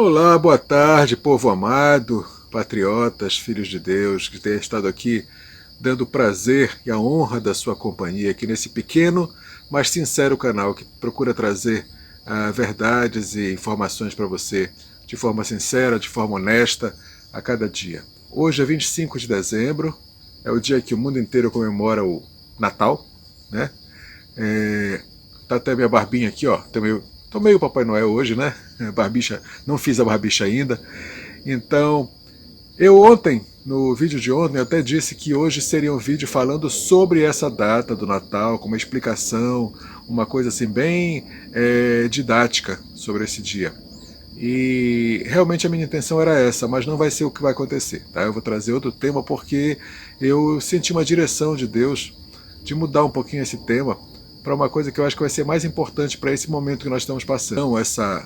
Olá, boa tarde, povo amado, patriotas, filhos de Deus, que têm estado aqui dando o prazer e a honra da sua companhia aqui nesse pequeno, mas sincero canal que procura trazer verdades e informações para você de forma sincera, de forma honesta, a cada dia. Hoje é 25 de dezembro, é o dia que o mundo inteiro comemora o Natal, né? Tá até minha barbinha aqui, ó. Tô meio Papai Noel hoje, né? Barbicha, não fiz a barbicha ainda. Então, eu ontem, no vídeo de ontem, eu até disse que hoje seria um vídeo falando sobre essa data do Natal, com uma explicação, uma coisa assim bem didática sobre esse dia. E realmente a minha intenção era essa, mas não vai ser o que vai acontecer, tá? Eu vou trazer outro tema porque eu senti uma direção de Deus de mudar um pouquinho esse tema para uma coisa que eu acho que vai ser mais importante para esse momento que nós estamos passando. Então, essa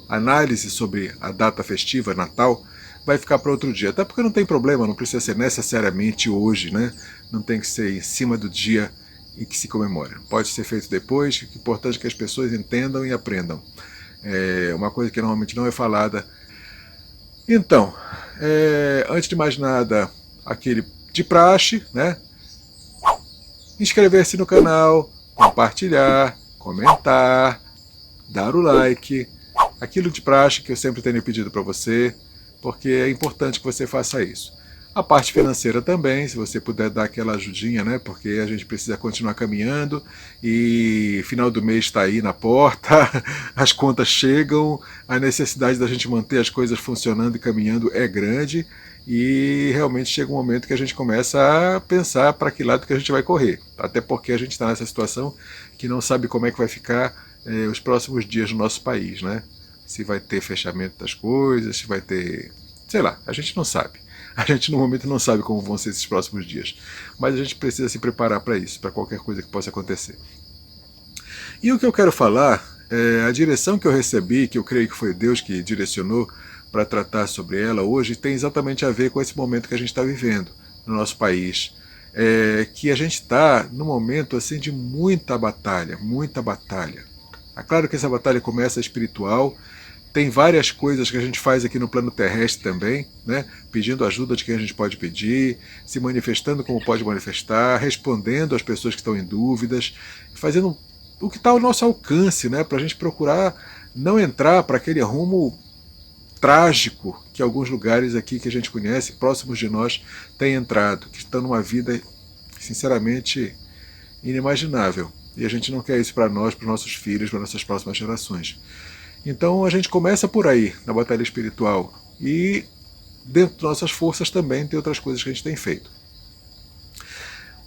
análise sobre a data festiva, Natal, vai ficar para outro dia. Até porque não tem problema, não precisa ser necessariamente hoje, né? Não tem que ser em cima do dia em que se comemora. Pode ser feito depois, o importante é que as pessoas entendam e aprendam. É uma coisa que normalmente não é falada. Então, antes de mais nada, aquele de praxe, né? Inscrever-se no canal, compartilhar, comentar, dar o like, aquilo de praxe que eu sempre tenho pedido para você, porque é importante que você faça isso. A parte financeira também, se você puder dar aquela ajudinha, né? Porque a gente precisa continuar caminhando e final do mês está aí na porta, as contas chegam, a necessidade da gente manter as coisas funcionando e caminhando é grande e realmente chega um momento que a gente começa a pensar para que lado que a gente vai correr. Até porque a gente está nessa situação que não sabe como é que vai ficar os próximos dias no nosso país, né? Se vai ter fechamento das coisas, se vai ter... sei lá, a gente não sabe. A gente no momento não sabe como vão ser esses próximos dias. Mas a gente precisa se preparar para isso, para qualquer coisa que possa acontecer. E o que eu quero falar é a direção que eu recebi, que eu creio que foi Deus que direcionou para tratar sobre ela hoje, tem exatamente a ver com esse momento que a gente está vivendo no nosso país. Que a gente está num momento assim de muita batalha, muita batalha. É claro que essa batalha começa espiritual, tem várias coisas que a gente faz aqui no plano terrestre também, né? Pedindo ajuda de quem a gente pode pedir, se manifestando como pode manifestar, respondendo às pessoas que estão em dúvidas, fazendo o que está ao nosso alcance, né? Para a gente procurar não entrar para aquele rumo trágico que alguns lugares aqui que a gente conhece, próximos de nós, têm entrado, que estão numa vida, sinceramente, inimaginável. E a gente não quer isso para nós, para os nossos filhos, para nossas próximas gerações. Então a gente começa por aí, na batalha espiritual. E dentro de nossas forças também tem outras coisas que a gente tem feito.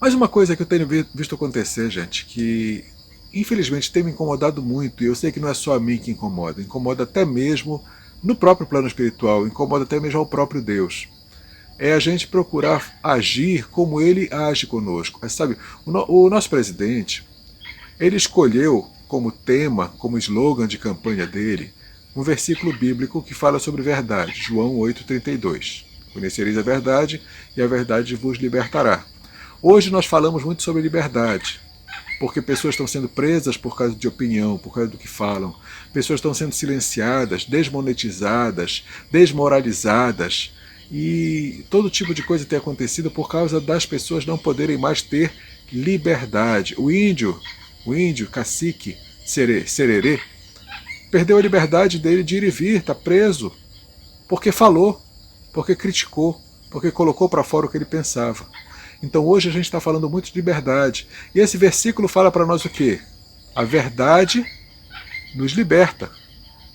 Mas uma coisa que eu tenho visto acontecer, gente, que infelizmente tem me incomodado muito, e eu sei que não é só a mim que incomoda até mesmo no próprio plano espiritual, incomoda até mesmo ao próprio Deus. É a gente procurar agir como ele age conosco. Sabe, o nosso presidente, ele escolheu como tema, como slogan de campanha dele, um versículo bíblico que fala sobre verdade, João 8,32. Conhecereis a verdade e a verdade vos libertará. Hoje nós falamos muito sobre liberdade, porque pessoas estão sendo presas por causa de opinião, por causa do que falam. Pessoas estão sendo silenciadas, desmonetizadas, desmoralizadas. E todo tipo de coisa tem acontecido por causa das pessoas não poderem mais ter liberdade. O índio, cacique, sererê, perdeu a liberdade dele de ir e vir, está preso, porque falou, porque criticou, porque colocou para fora o que ele pensava. Então hoje a gente está falando muito de liberdade. E esse versículo fala para nós o quê? A verdade nos liberta.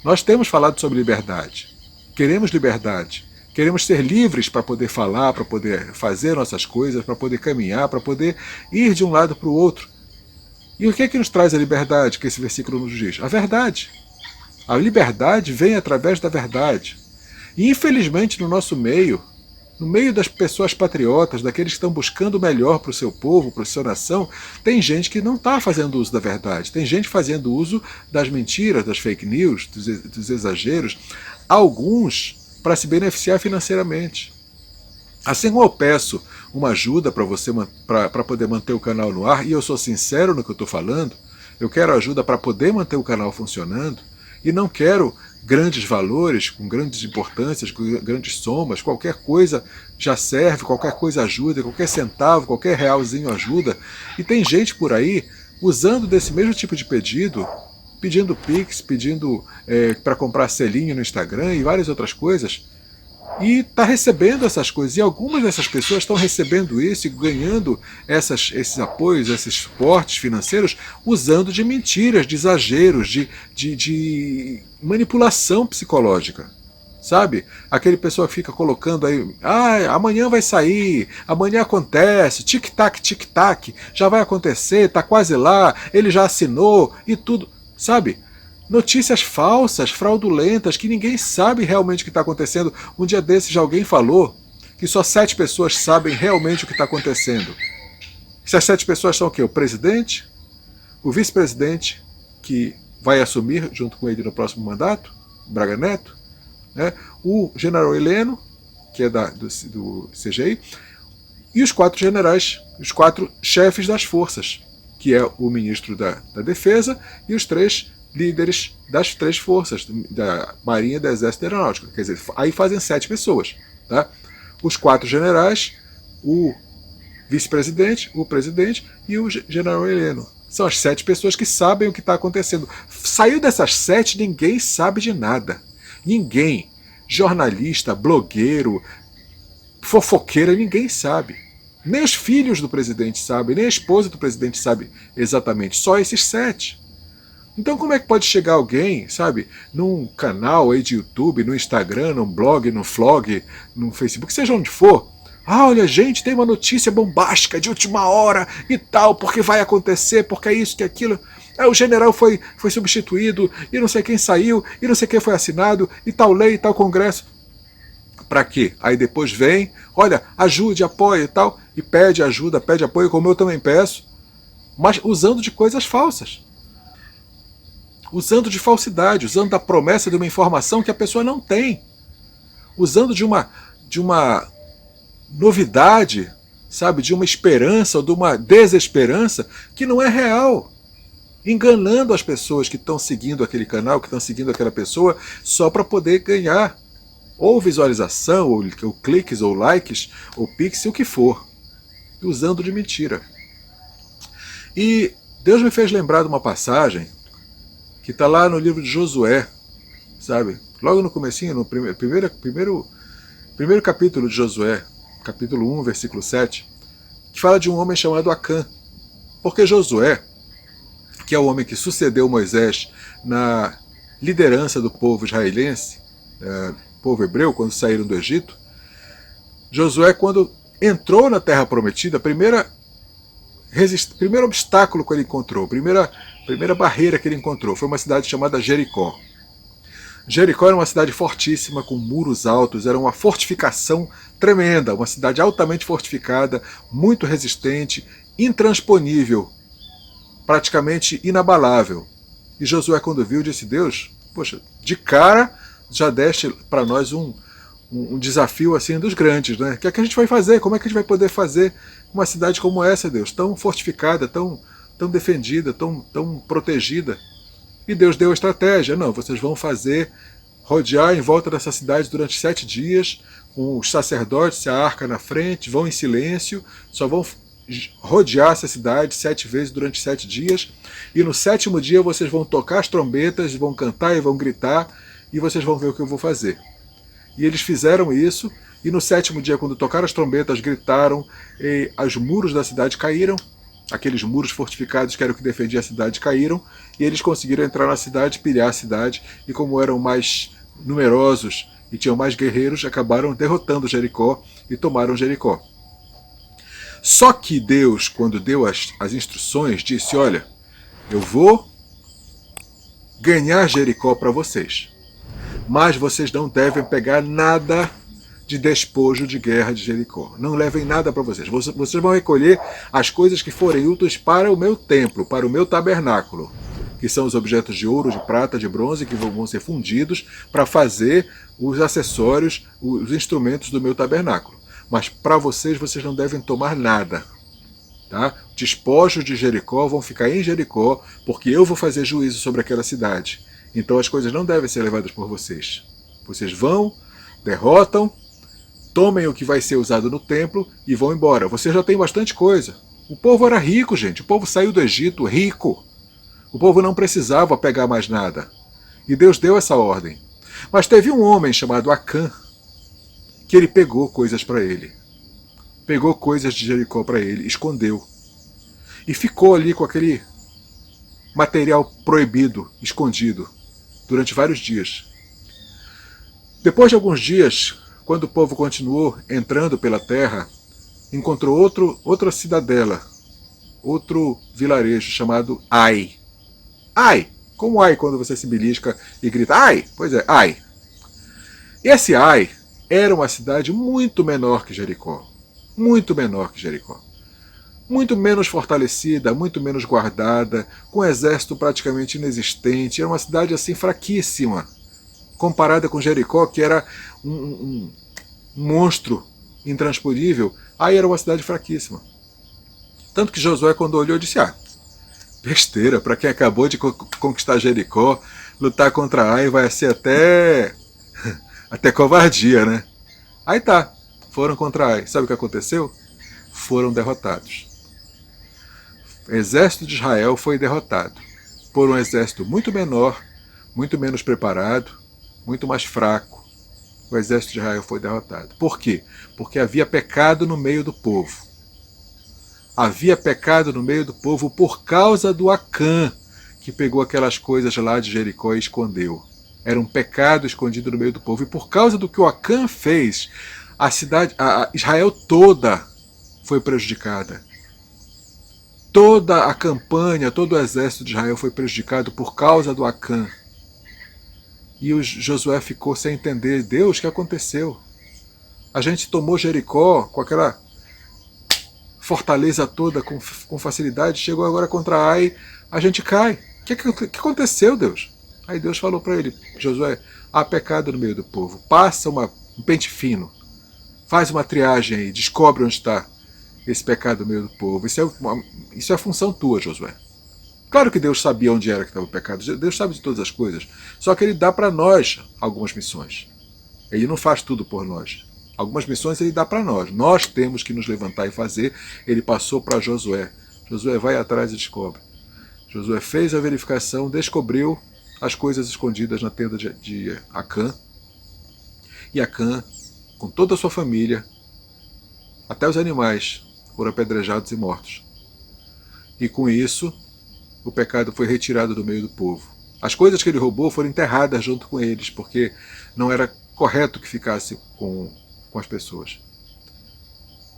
Nós temos falado sobre liberdade. Queremos liberdade. Queremos ser livres para poder falar, para poder fazer nossas coisas, para poder caminhar, para poder ir de um lado para o outro. E o que é que nos traz a liberdade que esse versículo nos diz? A verdade. A liberdade vem através da verdade. E infelizmente no nosso meio, no meio das pessoas patriotas, daqueles que estão buscando o melhor para o seu povo, para a sua nação, tem gente que não está fazendo uso da verdade. Tem gente fazendo uso das mentiras, das fake news, dos exageros, alguns para se beneficiar financeiramente. Assim como eu peço uma ajuda para você para poder manter o canal no ar, e eu sou sincero no que eu estou falando, eu quero ajuda para poder manter o canal funcionando, e não quero grandes valores, com grandes importâncias, com grandes somas, qualquer coisa já serve, qualquer coisa ajuda, qualquer centavo, qualquer realzinho ajuda. E tem gente por aí usando desse mesmo tipo de pedido, pedindo Pix, pedindo para comprar selinho no Instagram e várias outras coisas, e está recebendo essas coisas. E algumas dessas pessoas estão recebendo isso e ganhando esses apoios, esses suportes financeiros, usando de mentiras, de exageros, de manipulação psicológica. Sabe? Aquele pessoa que fica colocando aí, amanhã vai sair, amanhã acontece, tic-tac, tic-tac, já vai acontecer, tá quase lá, ele já assinou e tudo, sabe? Notícias falsas, fraudulentas, que ninguém sabe realmente o que está acontecendo. Um dia desses já alguém falou que só 7 pessoas sabem realmente o que está acontecendo. Essas 7 pessoas são o quê? O presidente, o vice-presidente, que vai assumir junto com ele no próximo mandato, Braga Neto, né? O general Heleno, que é do CGI, e os 4 generais, os 4 chefes das forças, que é o ministro da Defesa e os 3 líderes das 3 forças, da Marinha, do Exército e da Aeronáutica. Quer dizer, aí fazem 7 pessoas. Tá? Os 4 generais, o vice-presidente, o presidente e o general Heleno. São as 7 pessoas que sabem o que está acontecendo. Saiu dessas 7, ninguém sabe de nada. Ninguém. Jornalista, blogueiro, fofoqueira, ninguém sabe. Nem os filhos do presidente sabem, nem a esposa do presidente sabe exatamente. Só esses 7. Então como é que pode chegar alguém, sabe, num canal aí de YouTube, no Instagram, num blog, num vlog, no Facebook, seja onde for, olha gente, tem uma notícia bombástica de última hora e tal, porque vai acontecer, porque é isso, que é aquilo, o general foi substituído, e não sei quem saiu, e não sei quem foi assinado, e tal lei, e tal congresso. Pra quê? Aí depois vem, olha, ajude, apoie e tal, e pede ajuda, pede apoio, como eu também peço, mas usando de coisas falsas. Usando de falsidade, usando da promessa de uma informação que a pessoa não tem. Usando de uma novidade, sabe, de uma esperança ou de uma desesperança que não é real. Enganando as pessoas que estão seguindo aquele canal, que estão seguindo aquela pessoa, só para poder ganhar ou visualização, ou cliques, ou likes, ou pix, o que for. Usando de mentira. E Deus me fez lembrar de uma passagem que está lá no livro de Josué, sabe? Logo no comecinho, no primeiro capítulo de Josué, capítulo 1, versículo 7, que fala de um homem chamado Acã. Porque Josué, que é o homem que sucedeu Moisés na liderança do povo israelense, povo hebreu, quando saíram do Egito, Josué, quando entrou na Terra Prometida, primeiro obstáculo que ele encontrou, primeira barreira que ele encontrou, foi uma cidade chamada Jericó. Jericó era uma cidade fortíssima, com muros altos, era uma fortificação tremenda, uma cidade altamente fortificada, muito resistente, intransponível, praticamente inabalável. E Josué, quando viu, disse: Deus, poxa, de cara já deste para nós um desafio assim dos grandes, né? O que é que a gente vai fazer? Como é que a gente vai poder fazer uma cidade como essa, Deus? Tão fortificada, tão defendida, tão protegida. E Deus deu a estratégia. Não, vocês vão rodear em volta dessa cidade durante 7 dias, com os sacerdotes e a arca na frente, vão em silêncio, só vão rodear essa cidade 7 vezes durante 7 dias, e no 7º dia vocês vão tocar as trombetas, vão cantar e vão gritar, e vocês vão ver o que eu vou fazer. E eles fizeram isso, e no 7º dia, quando tocaram as trombetas, gritaram, e os muros da cidade caíram, aqueles muros fortificados que eram o que defendia a cidade caíram, e eles conseguiram entrar na cidade, pilhar a cidade, e como eram mais numerosos e tinham mais guerreiros, acabaram derrotando Jericó e tomaram Jericó. Só que Deus, quando deu as instruções, disse: olha, eu vou ganhar Jericó para vocês, mas vocês não devem pegar nada de despojo de guerra de Jericó. Não levem nada para vocês. Vocês vão recolher as coisas que forem úteis para o meu templo, para o meu tabernáculo, que são os objetos de ouro, de prata, de bronze, que vão ser fundidos para fazer os acessórios, os instrumentos do meu tabernáculo. Mas para vocês não devem tomar nada. Tá? Despojos de Jericó vão ficar em Jericó, porque eu vou fazer juízo sobre aquela cidade. Então as coisas não devem ser levadas por vocês. Vocês vão, derrotam, tomem o que vai ser usado no templo e vão embora. Você já tem bastante coisa. O povo era rico, gente. O povo saiu do Egito rico. O povo não precisava pegar mais nada. E Deus deu essa ordem. Mas teve um homem chamado Acã, que ele pegou coisas para ele. Pegou coisas de Jericó para ele, escondeu. E ficou ali com aquele material proibido, escondido, durante vários dias. Depois de alguns dias, quando o povo continuou entrando pela terra, encontrou outra cidadela, outro vilarejo chamado Ai. Ai! Como Ai quando você se belisca e grita Ai! Pois é, Ai. Esse Ai era uma cidade muito menor que Jericó. Muito menor que Jericó. Muito menos fortalecida, muito menos guardada, com um exército praticamente inexistente. Era uma cidade assim fraquíssima, comparada com Jericó, que era um monstro intransponível. Aí era uma cidade fraquíssima. Tanto que Josué, quando olhou, disse: besteira, para quem acabou de conquistar Jericó, lutar contra Ai vai ser até covardia, né? Aí tá, foram contra Ai. Sabe o que aconteceu? Foram derrotados. O exército de Israel foi derrotado por um exército muito menor, muito menos preparado, muito mais fraco. O exército de Israel foi derrotado. Por quê? Porque havia pecado no meio do povo. Havia pecado no meio do povo por causa do Acã, que pegou aquelas coisas lá de Jericó e escondeu. Era um pecado escondido no meio do povo. E por causa do que o Acã fez, Israel toda foi prejudicada. Toda a campanha, todo o exército de Israel foi prejudicado por causa do Acã. E Josué ficou sem entender. Deus, o que aconteceu? A gente tomou Jericó com aquela fortaleza toda com facilidade, chegou agora contra Ai, a gente cai. O que aconteceu, Deus? Aí Deus falou para ele: Josué, há pecado no meio do povo. Passa um pente fino. Faz uma triagem aí, descobre onde está esse pecado no meio do povo. Isso é a função tua, Josué. Claro que Deus sabia onde era que estava o pecado. Deus sabe de todas as coisas. Só que Ele dá para nós algumas missões. Ele não faz tudo por nós. Algumas missões Ele dá para nós. Nós temos que nos levantar e fazer. Ele passou para Josué. Josué vai atrás e descobre. Josué fez a verificação, descobriu as coisas escondidas na tenda de Acã. E Acã, com toda a sua família, até os animais, foram apedrejados e mortos. E com isso, o pecado foi retirado do meio do povo. As coisas que ele roubou foram enterradas junto com eles, porque não era correto que ficasse com as pessoas.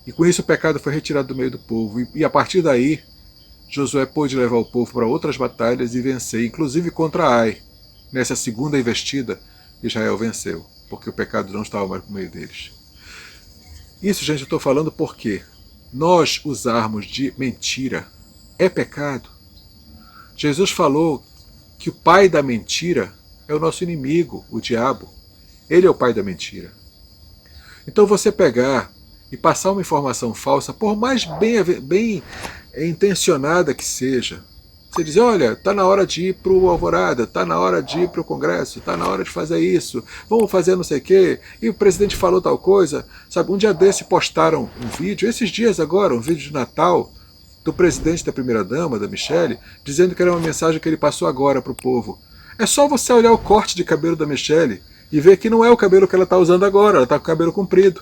E com isso o pecado foi retirado do meio do povo. E a partir daí, Josué pôde levar o povo para outras batalhas e vencer, inclusive contra Ai. Nessa segunda investida, Israel venceu, porque o pecado não estava mais no meio deles. Isso, gente, eu estou falando porque nós usarmos de mentira é pecado. Jesus falou que o pai da mentira é o nosso inimigo, o diabo. Ele é o pai da mentira. Então você pegar e passar uma informação falsa, por mais bem intencionada que seja, você dizer: olha, está na hora de ir para o Alvorada, está na hora de ir para o Congresso, está na hora de fazer isso, vamos fazer não sei o quê, e o presidente falou tal coisa. Sabe, um dia desse postaram um vídeo, esses dias agora, um vídeo de Natal, do presidente da primeira-dama, da Michelle, dizendo que era uma mensagem que ele passou agora para o povo. É só você olhar o corte de cabelo da Michelle e ver que não é o cabelo que ela está usando agora, ela está com o cabelo comprido.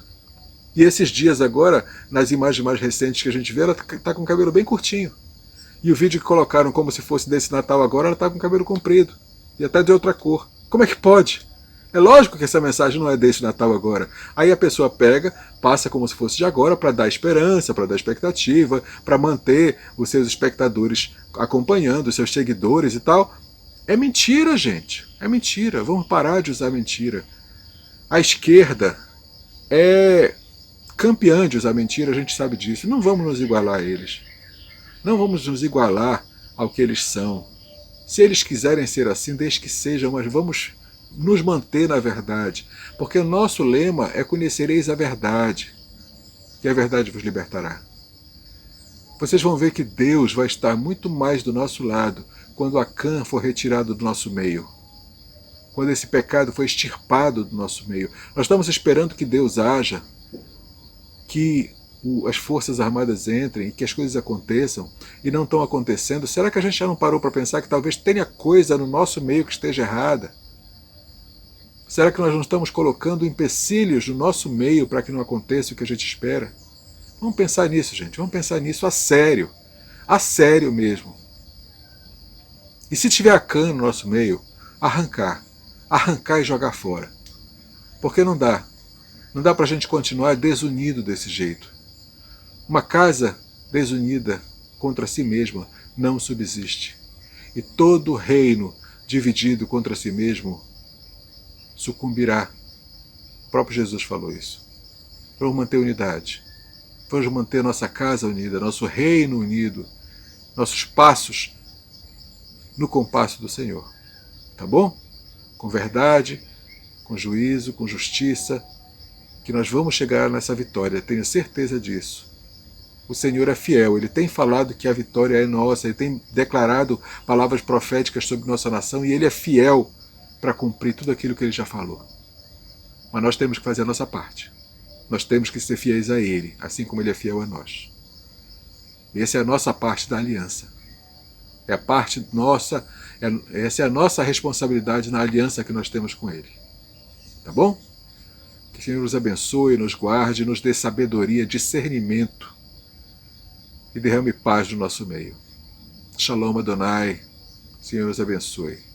E esses dias agora, nas imagens mais recentes que a gente vê, ela está com o cabelo bem curtinho. E o vídeo que colocaram como se fosse desse Natal agora, ela está com o cabelo comprido. E até de outra cor. Como é que pode? É lógico que essa mensagem não é desse Natal agora. Aí a pessoa pega, passa como se fosse de agora, para dar esperança, para dar expectativa, para manter os seus espectadores acompanhando, os seus seguidores e tal. É mentira, gente. É mentira. Vamos parar de usar mentira. A esquerda é campeã de usar mentira, a gente sabe disso. Não vamos nos igualar a eles. Não vamos nos igualar ao que eles são. Se eles quiserem ser assim, desde que sejam, mas vamos nos manter na verdade. Porque o nosso lema é: conhecereis a verdade, e a verdade vos libertará. Vocês vão ver que Deus vai estar muito mais do nosso lado quando Acã for retirado do nosso meio. quando esse pecado foi extirpado do nosso meio. Nós estamos esperando que Deus haja, que as forças armadas entrem e que as coisas aconteçam e não estão acontecendo. Será que a gente já não parou para pensar que talvez tenha coisa no nosso meio que esteja errada? Será que nós não estamos colocando empecilhos no nosso meio para que não aconteça o que a gente espera? Vamos pensar nisso, gente. Vamos pensar nisso a sério. A sério mesmo. E se tiver a cana no nosso meio, arrancar. Arrancar e jogar fora. Porque não dá. Não dá para a gente continuar desunido desse jeito. Uma casa desunida contra si mesma não subsiste. E todo reino dividido contra si mesmo sucumbirá. O próprio Jesus falou isso. Vamos manter unidade. Vamos manter nossa casa unida, nosso reino unido, nossos passos no compasso do Senhor. Tá bom? Com verdade, com juízo, com justiça, que nós vamos chegar nessa vitória, tenho certeza disso. O Senhor é fiel, Ele tem falado que a vitória é nossa, Ele tem declarado palavras proféticas sobre nossa nação e Ele é fiel para cumprir tudo aquilo que Ele já falou. Mas nós temos que fazer a nossa parte. Nós temos que ser fiéis a Ele, assim como Ele é fiel a nós. Essa é a nossa parte da aliança. É a parte nossa, essa é a nossa responsabilidade na aliança que nós temos com Ele. Tá bom? Que o Senhor nos abençoe, nos guarde, nos dê sabedoria, discernimento e derrame paz no nosso meio. Shalom Adonai. Senhor nos abençoe.